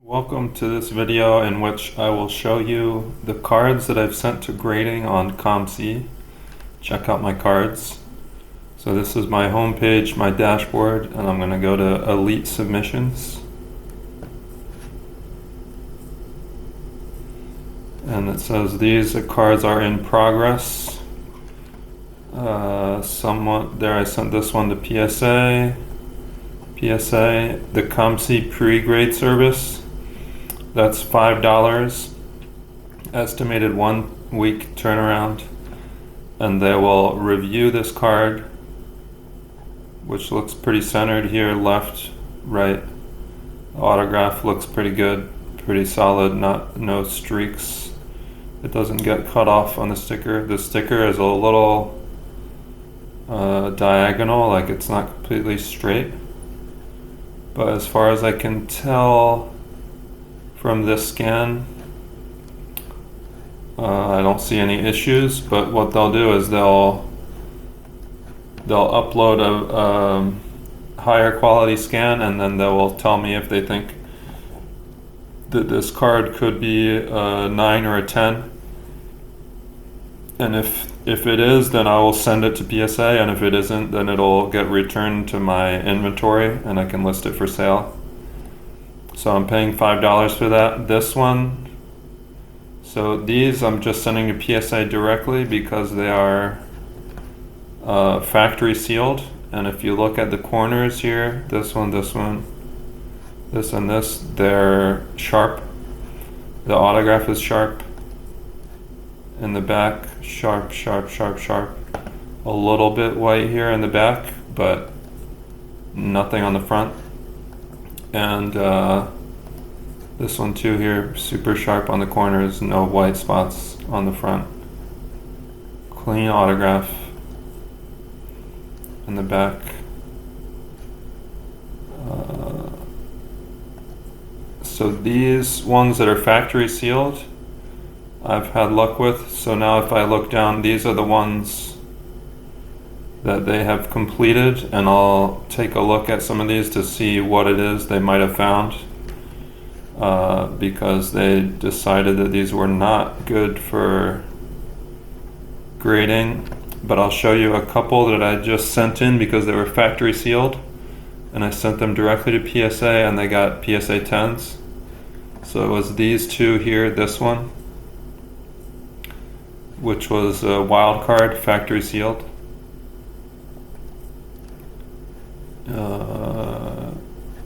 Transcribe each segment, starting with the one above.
Welcome to this video in which I will show you the cards that I've sent to grading on COMC. Check out my cards. So this is my home page, my dashboard, and I'm going to go to Elite Submissions. And it says these cards are in progress. Somewhat there, I sent this one to PSA, the COMC pre-grade service. That's $5, estimated 1 week turnaround, and they will review this card, which looks pretty centered here, left, right. The autograph looks pretty good, pretty solid, no streaks. It doesn't get cut off on the sticker. The sticker is a little diagonal, like it's not completely straight. But as far as I can tell from this scan, I don't see any issues, but what they'll do is they'll upload a higher quality scan, and then they will tell me if they think that this card could be a 9 or a 10. And if it is, then I will send it to PSA, and if it isn't, then it'll get returned to my inventory and I can list it for sale. So I'm paying $5 for that. This one, so these I'm just sending to PSA directly because they are factory sealed. And if you look at the corners here, this one, this and this, they're sharp. The autograph is sharp. In the back, sharp. A little bit white here in the back, but nothing on the front. And this one too here, super sharp on the corners, no white spots on the front. Clean autograph in the back. So these ones that are factory sealed, I've had luck with. So now if I look down, these are the ones that they have completed, and I'll take a look at some of these to see what it is they might have found, because they decided that these were not good for grading. But I'll show you a couple that I just sent in because they were factory sealed, and I sent them directly to PSA and they got PSA 10s. So it was these two here, this one, which was a wild card, factory sealed.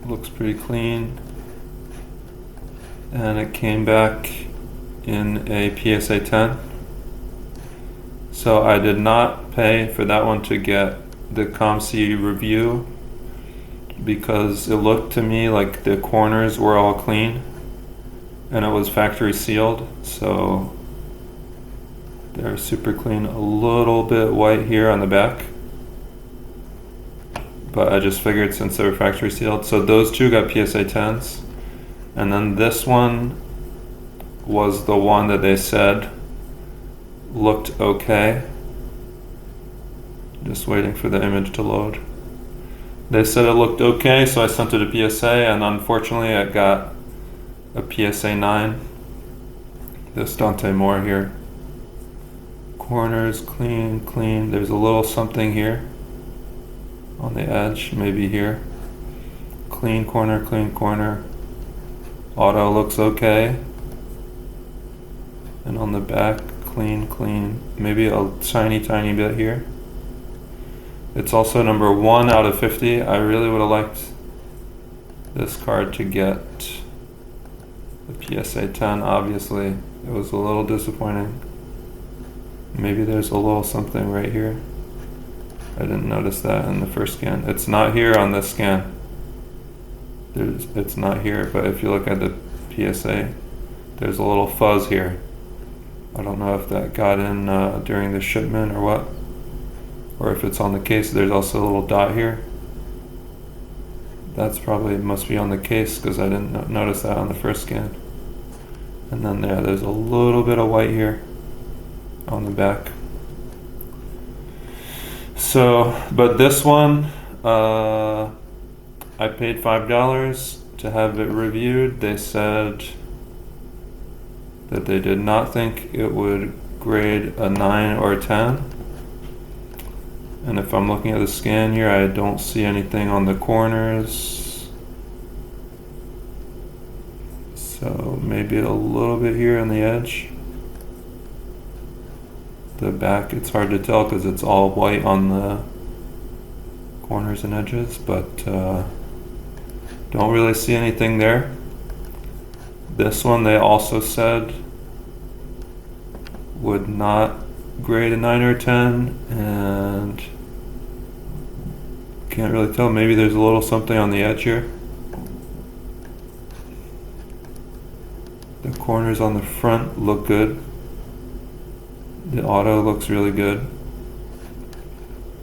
Looks pretty clean, and it came back in a PSA 10. So I did not pay for that one to get the COMC review because it looked to me like the corners were all clean and it was factory sealed, so they're super clean. A little bit white here on the back, but I just figured since they were factory sealed. So those two got PSA 10s. And then this one was the one that they said looked okay. Just waiting for the image to load. They said it looked okay, so I sent it to PSA, and unfortunately I got a PSA 9. This Dante Moore here. Corners clean. There's a little something here on the edge, maybe here. Clean corner. Auto looks okay. And on the back, clean. Maybe a tiny bit here. It's also number 1 out of 50. I really would have liked this card to get the PSA 10. Obviously, it was a little disappointing. Maybe there's a little something right here. I didn't notice that in the first scan. It's not here on this scan. It's not here, but if you look at the PSA, there's a little fuzz here. I don't know if that got in during the shipment or what, or if it's on the case. There's also a little dot here. That's probably must be on the case because I didn't notice that on the first scan. And then there's a little bit of white here on the back. So, but this one, I paid $5 to have it reviewed. They said that they did not think it would grade a 9 or 10. And if I'm looking at the scan here, I don't see anything on the corners. So maybe a little bit here on the edge. The back, it's hard to tell because it's all white on the corners and edges, but don't really see anything there. This one they also said would not grade a 9 or 10, and can't really tell. Maybe there's a little something on the edge here. The corners on the front look good. The auto looks really good.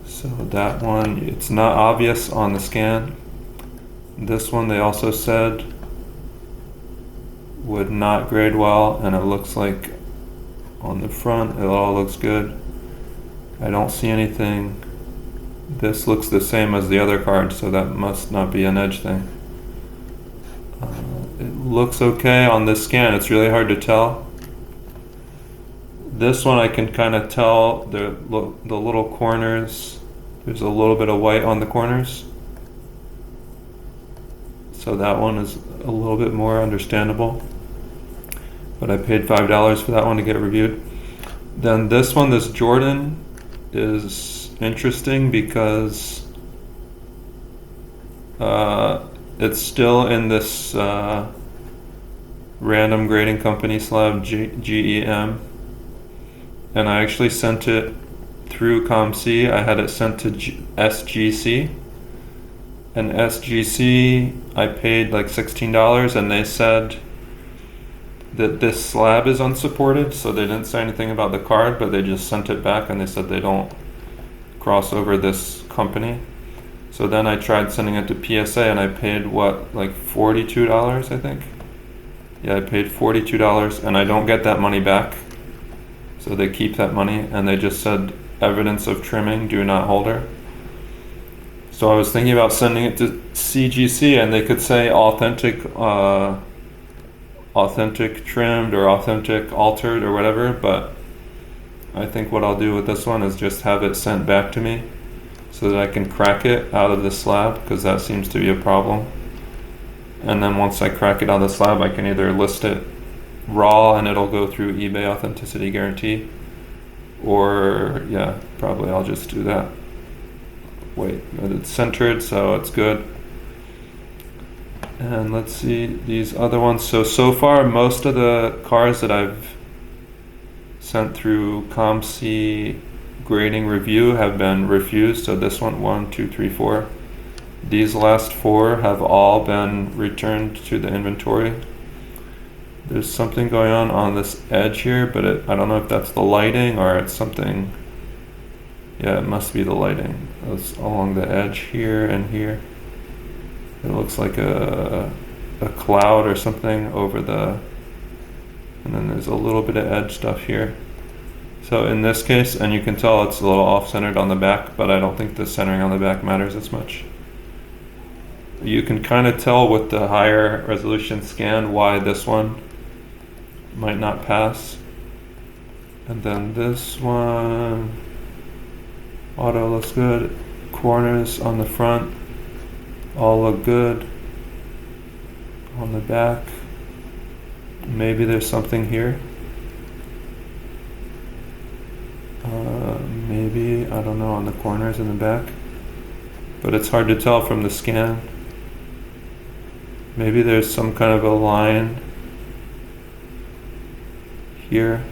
So that one, it's not obvious on the scan. This one they also said would not grade well, and it looks like on the front it all looks good. I don't see anything. This looks the same as the other card, so that must not be an edge thing. It looks okay on this scan. It's really hard to tell. This one I can kind of tell the little corners. There's a little bit of white on the corners. So that one is a little bit more understandable. But I paid $5 for that one to get reviewed. Then this one, this Jordan, is interesting because it's still in this random grading company slab, GEM. And I actually sent it through COMC. I had it sent to SGC. And SGC, I paid like $16, and they said that this slab is unsupported, so they didn't say anything about the card, but they just sent it back and they said they don't cross over this company. So then I tried sending it to PSA, and I paid what, like $42, I think? Yeah, I paid $42, and I don't get that money back. So they keep that money, and they just said evidence of trimming, do not holder. So I was thinking about sending it to CGC, and they could say authentic trimmed or authentic altered or whatever, but I think what I'll do with this one is just have it sent back to me so that I can crack it out of the slab, because that seems to be a problem. And then once I crack it out of the slab, I can either list it raw and it'll go through eBay authenticity guarantee, or yeah, probably I'll just do that. Wait, it's centered, so it's good. And let's see these other ones. So far most of the cars that I've sent through COMC grading review have been refused. So this one, 1, 2, 3, 4. These last 4 have all been returned to the inventory. There's something going on this edge here, but I don't know if that's the lighting or it's something. Yeah, it must be the lighting. It's along the edge here and here. It looks like a cloud or something over the, and then there's a little bit of edge stuff here. So in this case, and you can tell it's a little off-centered on the back, but I don't think the centering on the back matters as much. You can kind of tell with the higher resolution scan why this one might not pass. And then this one, auto looks good. Corners on the front all look good. On the back, maybe there's something here. Maybe, I don't know, on the corners in the back. But it's hard to tell from the scan. Maybe there's some kind of a line here,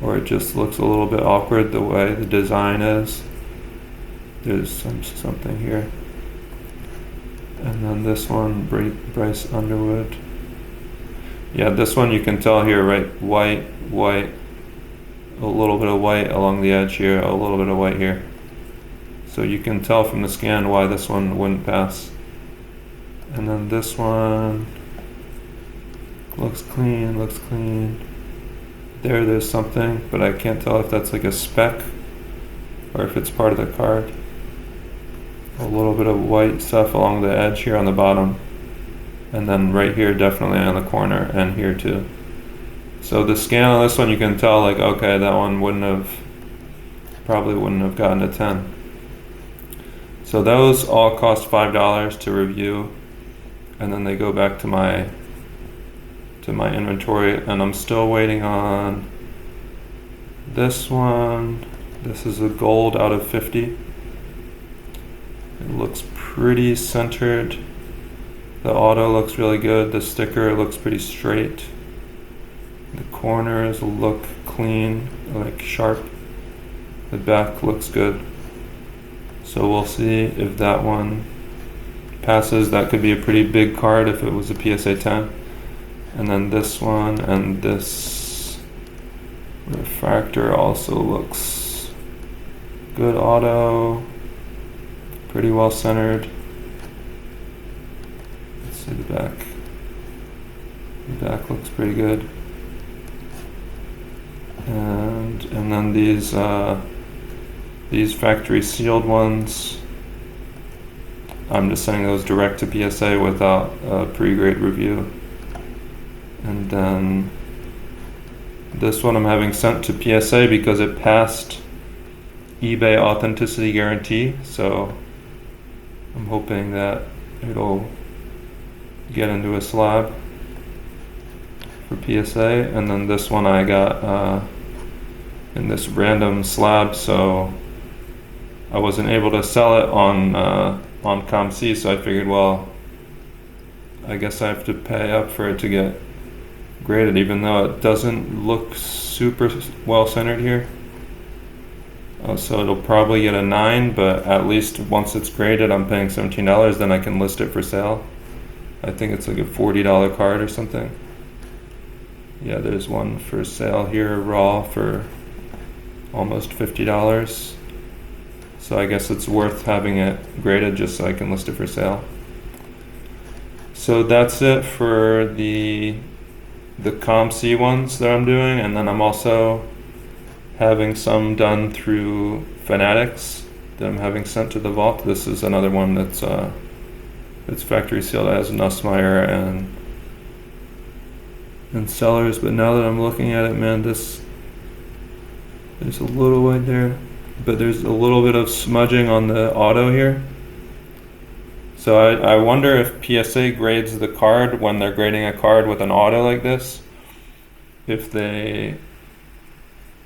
or it just looks a little bit awkward the way the design is. There's something here. And then this one, Bryce Underwood. Yeah, this one you can tell here, right? White, a little bit of white along the edge here, a little bit of white here. So you can tell from the scan why this one wouldn't pass. And then this one looks clean. There's something, but I can't tell if that's like a speck or if it's part of the card. A little bit of white stuff along the edge here on the bottom. And then right here, definitely on the corner, and here too. So the scan on this one, you can tell like, okay, that one probably wouldn't have gotten a 10. So those all cost $5 to review, and then they go back to my inventory, and I'm still waiting on this one. This is a gold out of 50. It looks pretty centered. The auto looks really good. The sticker looks pretty straight. The corners look clean, like sharp. The back looks good. So we'll see if that one passes. That could be a pretty big card if it was a PSA 10. And then this one and this refractor also looks good auto. Pretty well centered. Let's see the back. The back looks pretty good. And then these factory sealed ones, I'm just sending those direct to PSA without a pre-grade review. And then this one I'm having sent to PSA because it passed eBay authenticity guarantee, so I'm hoping that it'll get into a slab for PSA. And then this one I got in this random slab, so I wasn't able to sell it on COMC, so I figured, well, I guess I have to pay up for it to get graded, even though it doesn't look super well centered here. So it'll probably get a 9, but at least once it's graded, I'm paying $17, then I can list it for sale. I think it's like a $40 card or something. Yeah, there's one for sale here, raw, for almost $50. So I guess it's worth having it graded just so I can list it for sale. So that's it for the COMC ones that I'm doing, and then I'm also having some done through Fanatics that I'm having sent to the vault. This is another one that's it's factory sealed. It has Nussmeier and Sellers, but now that I'm looking at it, man, there's a little white there, but there's a little bit of smudging on the auto here. So I wonder if PSA grades the card when they're grading a card with an auto like this, if they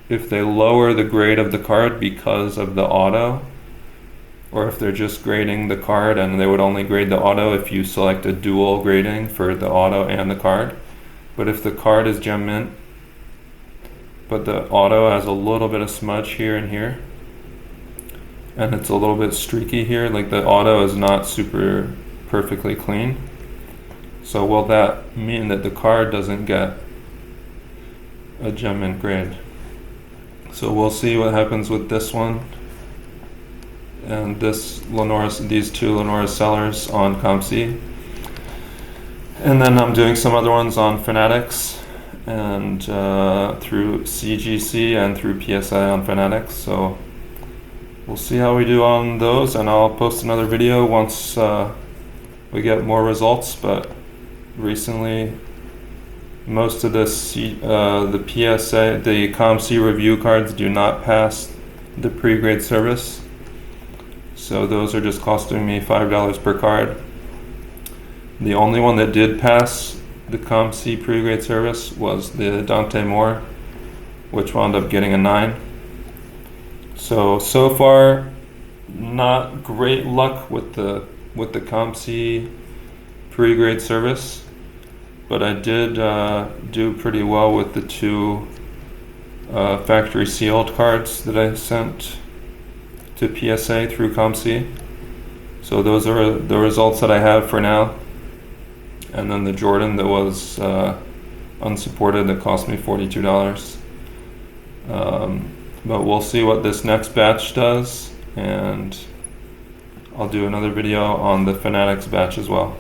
lower the grade of the card because of the auto, or if they're just grading the card and they would only grade the auto if you select a dual grading for the auto and the card. But if the card is gem mint, but the auto has a little bit of smudge here and here, and it's a little bit streaky here, like the auto is not super perfectly clean. So will that mean that the card doesn't get a gem mint grade? So we'll see what happens with this one and these two Lenora Sellers on COMC. And then I'm doing some other ones on Fanatics and through CGC and through PSI on Fanatics. So we'll see how we do on those, and I'll post another video once we get more results. But recently, most of the PSA, the COMC review cards do not pass the pre-grade service. So those are just costing me $5 per card. The only one that did pass the COMC pre-grade service was the Dante Moore, which wound up getting a 9. So far, not great luck with the COMC pre-grade service, but I did do pretty well with the two factory sealed cards that I sent to PSA through COMC. So those are the results that I have for now. And then the Jordan that was unsupported that cost me $42. But we'll see what this next batch does, and I'll do another video on the Fanatics batch as well.